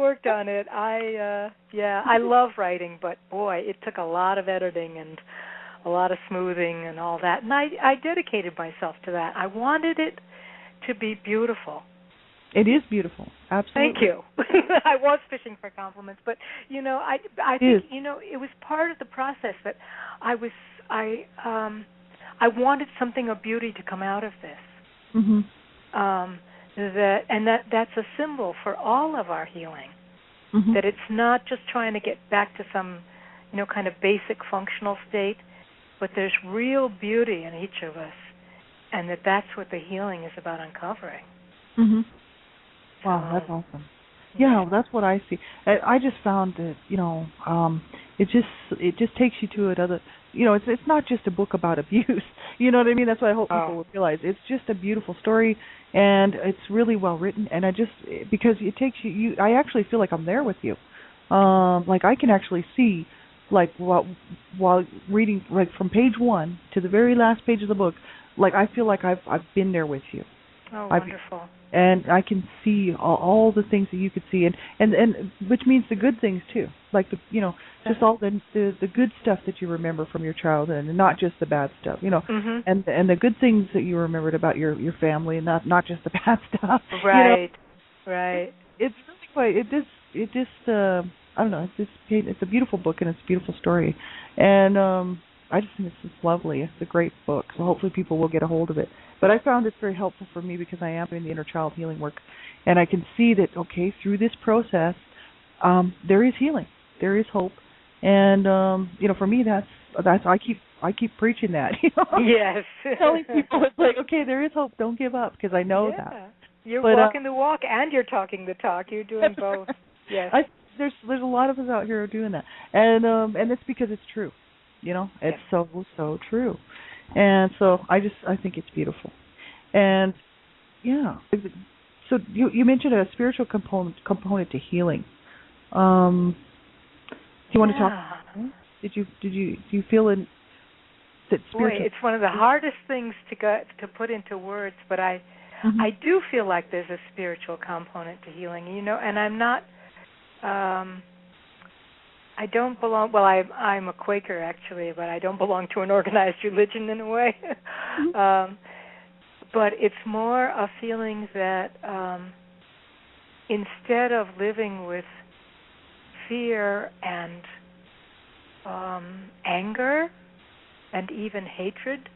love writing, but boy, it took a lot of editing and a lot of smoothing and all that. And I dedicated myself to that. I wanted it to be beautiful. It is beautiful. Absolutely. Thank you. I was fishing for compliments, but I think it was part of the process that I wanted something of beauty to come out of this. Mm-hmm. That's a symbol for all of our healing. Mm-hmm. That it's not just trying to get back to some, kind of basic functional state, but there's real beauty in each of us, and that's what the healing is about uncovering. Mm-hmm. Wow, that's awesome. Yeah, that's what I see. I just found that it just takes you to another. It's not just a book about abuse. You know what I mean? That's what I hope people will realize. It's just a beautiful story, and it's really well written. And because it takes you, I actually feel like I'm there with you. Like I can actually see, like while reading, like from page 1 to the very last page of the book, like I feel like I've been there with you. Oh, wonderful. And I can see all the things that you could see, and which means the good things too, like just all the good stuff that you remember from your childhood, and not just the bad stuff, mm-hmm. and the good things that you remembered about your family, and not just the bad stuff. Right, right. It's really quite. It just I don't know. It's a beautiful book, and it's a beautiful story, and I just think it's just lovely. It's a great book, so hopefully people will get a hold of it. But I found it's very helpful for me because I am doing the inner child healing work, and I can see that through this process, there is healing, there is hope, and for me that's I keep preaching that. Yes. Telling people it's like there is hope, don't give up, because I know that. You're walking the walk and you're talking the talk. You're doing both. Yes. There's a lot of us out here who are doing that, and it's because it's true. It's so true. And so I think it's beautiful. And yeah. So you mentioned a spiritual component to healing. Do you want to talk? Do you feel that spiritual? Boy, it's one of the hardest things to put into words, but I do feel like there's a spiritual component to healing, and I'm not I don't belong. Well, I'm a Quaker actually, but I don't belong to an organized religion in a way. But it's more a feeling that instead of living with fear and anger and even hatred,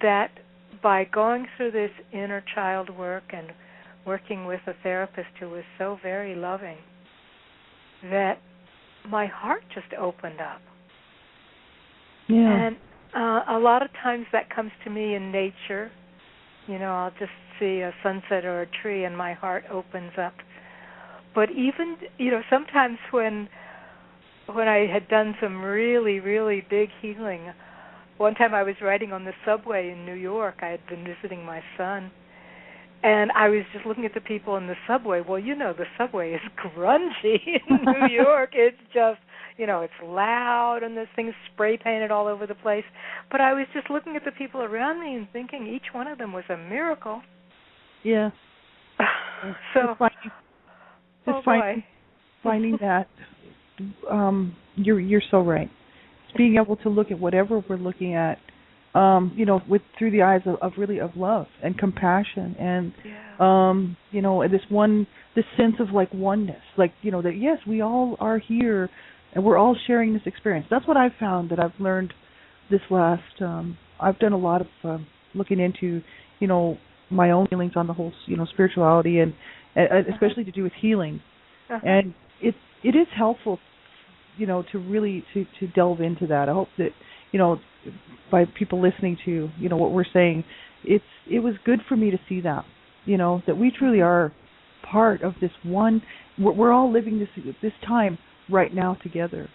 that by going through this inner child work and working with a therapist who was so very loving, that my heart just opened up. Yeah. And a lot of times that comes to me in nature. I'll just see a sunset or a tree and my heart opens up. But even, sometimes when I had done some really, really big healing, one time I was riding on the subway in New York. I had been visiting my son, and I was just looking at the people in the subway. Well, the subway is grungy in New York. It's just, it's loud and there's things spray painted all over the place. But I was just looking at the people around me and thinking each one of them was a miracle. Yeah. So, finding that, you're so right. It's being able to look at whatever we're looking at, through the eyes of love and compassion and, this sense of like oneness, like, that yes, we all are here and we're all sharing this experience. That's what I've found that I've learned this last, I've done a lot of looking into, my own feelings on the whole, spirituality and especially to do with healing. And it is helpful, to really to delve into that. I hope that, by people listening to, what we're saying, it was good for me to see that, that we truly are part of this one. We're all living this time right now together,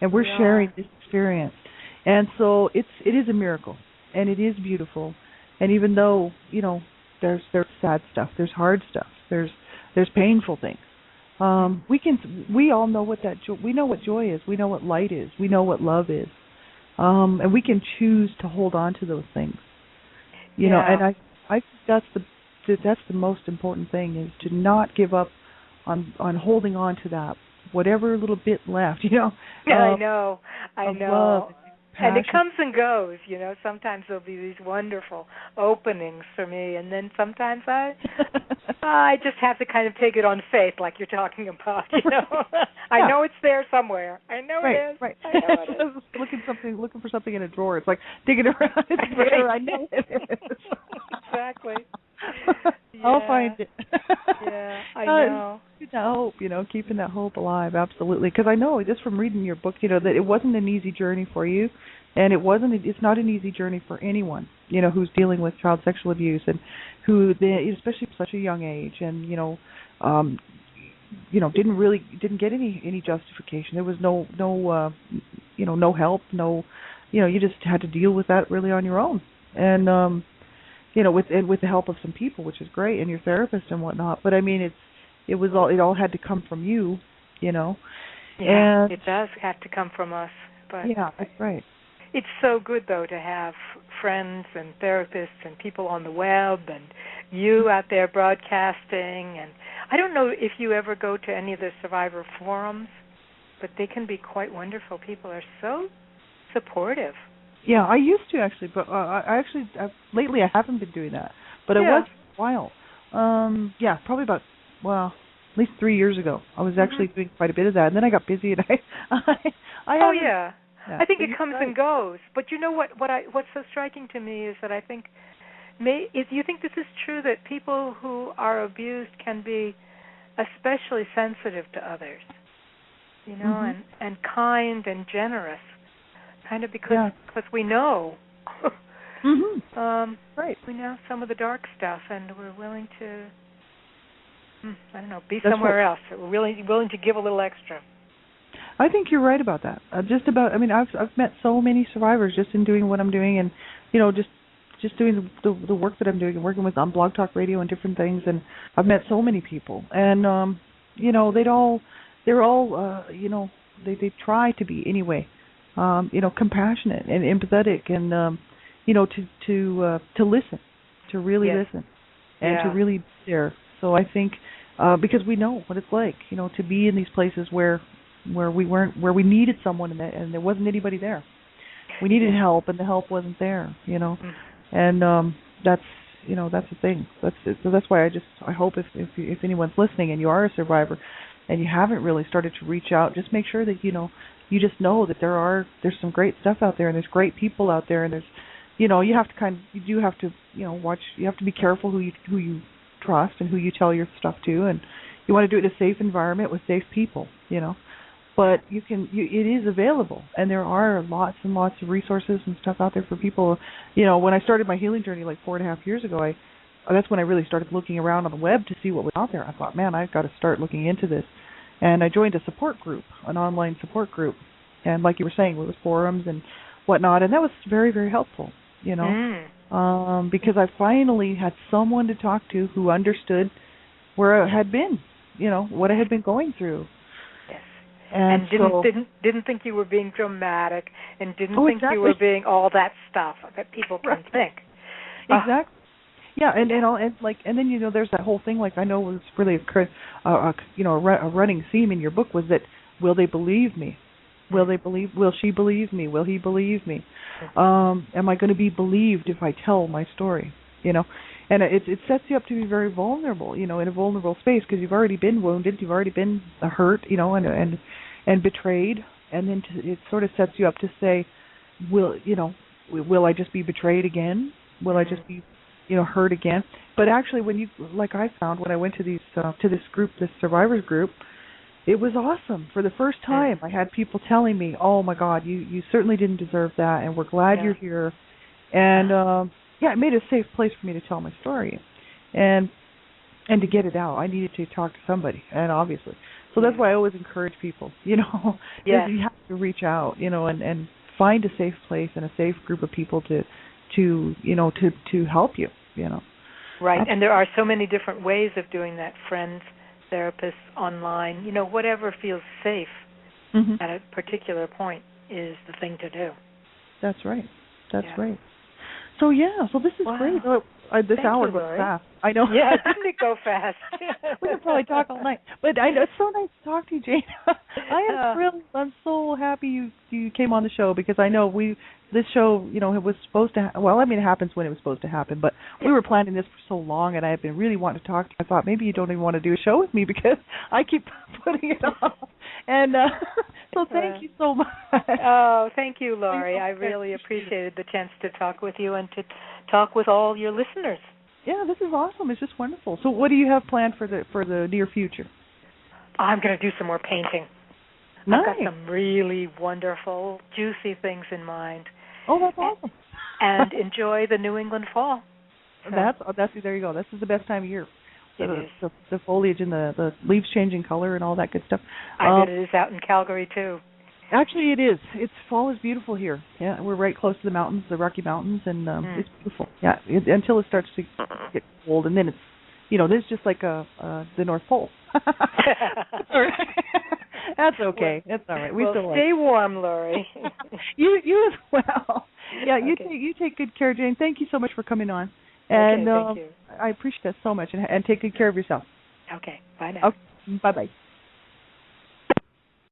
and we're sharing this experience. And so it is a miracle, and it is beautiful. And even though, there's sad stuff, there's hard stuff, there's painful things. We all know what we know what joy is. We know what light is. We know what love is. And we can choose to hold on to those things. And I think that's the most important thing, is to not give up on holding on to that, whatever little bit left, I know. Love, and it comes and goes, Sometimes there'll be these wonderful openings for me, and then sometimes I just have to kind of take it on faith, like you're talking about, I know it's there somewhere. I know it is. Right. I know it is. looking for something in a drawer. It's like digging around. It's there. I know it is. Exactly. I'll find it. Yeah, I know. Keeping that hope alive, absolutely. Because I know just from reading your book, that it wasn't an easy journey for you, and it's not an easy journey for anyone, who's dealing with child sexual abuse, and especially at such a young age, and didn't get any justification. There was no help, you just had to deal with that really on your own, and with the help of some people, which is great, and your therapist and whatnot. But I mean, it all had to come from you, Yeah, and it does have to come from us. But yeah, that's right. It's so good, though, to have friends and therapists and people on the web and you out there broadcasting. And I don't know if you ever go to any of the survivor forums, but they can be quite wonderful. People are so supportive. Yeah, I used to actually, but lately I haven't been doing that. But it was a while. Probably about, at least 3 years ago. I was actually doing quite a bit of that, and then I got busy, and I think it comes and goes. But you know what's so striking to me is that I think, if you think this is true, that people who are abused can be especially sensitive to others, and kind and generous, kind of because we know. Right. We know some of the dark stuff, and we're willing to, be somewhere else. We're willing to give a little extra. I think you're right about that. I've met so many survivors just in doing what I'm doing, and just doing the work that I'm doing and working with on Blog Talk Radio and different things. And I've met so many people, and they try to be anyway, compassionate and empathetic, and to listen, to really listen, and to really be there. So I think because we know what it's like, to be in these places where we needed someone and there wasn't anybody there. We needed help, and the help wasn't there, and that's that's the thing. So that's why I hope if anyone's listening and you are a survivor and you haven't really started to reach out, just make sure that you just know that there's some great stuff out there, and there's great people out there, and there's you have to you do have to watch. You have to be careful who you trust and who you tell your stuff to, and you want to do it in a safe environment with safe people. But it is available, and there are lots and lots of resources and stuff out there for people. When I started my healing journey like 4.5 years ago, that's when I really started looking around on the web to see what was out there. I thought, man, I've got to start looking into this. And I joined a support group, an online support group. And like you were saying, with forums and whatnot, and that was very, very helpful, because I finally had someone to talk to who understood where I had been, what I had been going through. Yes. And didn't think you were being dramatic, and didn't think exactly. you were being all that stuff that people can think. Exactly. Yeah, and then there's that whole thing. Like, I know it was really a running theme in your book was that, will they believe me? Will she believe me? Will he believe me? Am I going to be believed if I tell my story? And it sets you up to be very vulnerable, in a vulnerable space, because you've already been wounded, you've already been hurt, and betrayed, and then it sort of sets you up to say, will I just be betrayed again? Will I just be hurt again? But actually, like I found when I went to this group, this survivors group, it was awesome. For the first time, I had people telling me, "Oh my God, you certainly didn't deserve that, and we're glad you're here." And it made a safe place for me to tell my story, and to get it out. I needed to talk to somebody, and obviously, so that's why I always encourage people. You have to reach out, and find a safe place and a safe group of people to help you. Right, and there are so many different ways of doing that. Friends, therapists, online, whatever feels safe at a particular point is the thing to do. That's right. That's right. So this is great. This hour goes fast. I know. Yeah, didn't it go fast? We could probably talk all night. But I know it's so nice to talk to you, Jane. I am thrilled. I'm so happy you came on the show, because I know this show, it was supposed to. It happens when it was supposed to happen. But we were planning this for so long, and I have been really wanting to talk to you. I thought maybe you don't even want to do a show with me, because I keep putting it off. And so thank you so much. Oh, thank you, Laurie. I really appreciated the chance to talk with you and to talk with all your listeners. Yeah, this is awesome. It's just wonderful. So what do you have planned for the near future? I'm going to do some more painting. Nice. I've got some really wonderful, juicy things in mind. Oh, that's awesome. And enjoy the New England fall. So. That's there you go. This is the best time of year. The foliage and the leaves changing color and all that good stuff. I bet it is out in Calgary too. Actually, it is. Fall is beautiful here. Yeah, we're right close to the mountains, the Rocky Mountains, and it's beautiful. Yeah, until it starts to get cold, and then it's, there's just like the North Pole. That's okay. That's all right. We still stay warm, Laurie. You as well. Yeah, you take good care, Jane. Thank you so much for coming on. And thank you. I appreciate that so much, and take good care of yourself. Okay. Bye now. Okay. Bye-bye.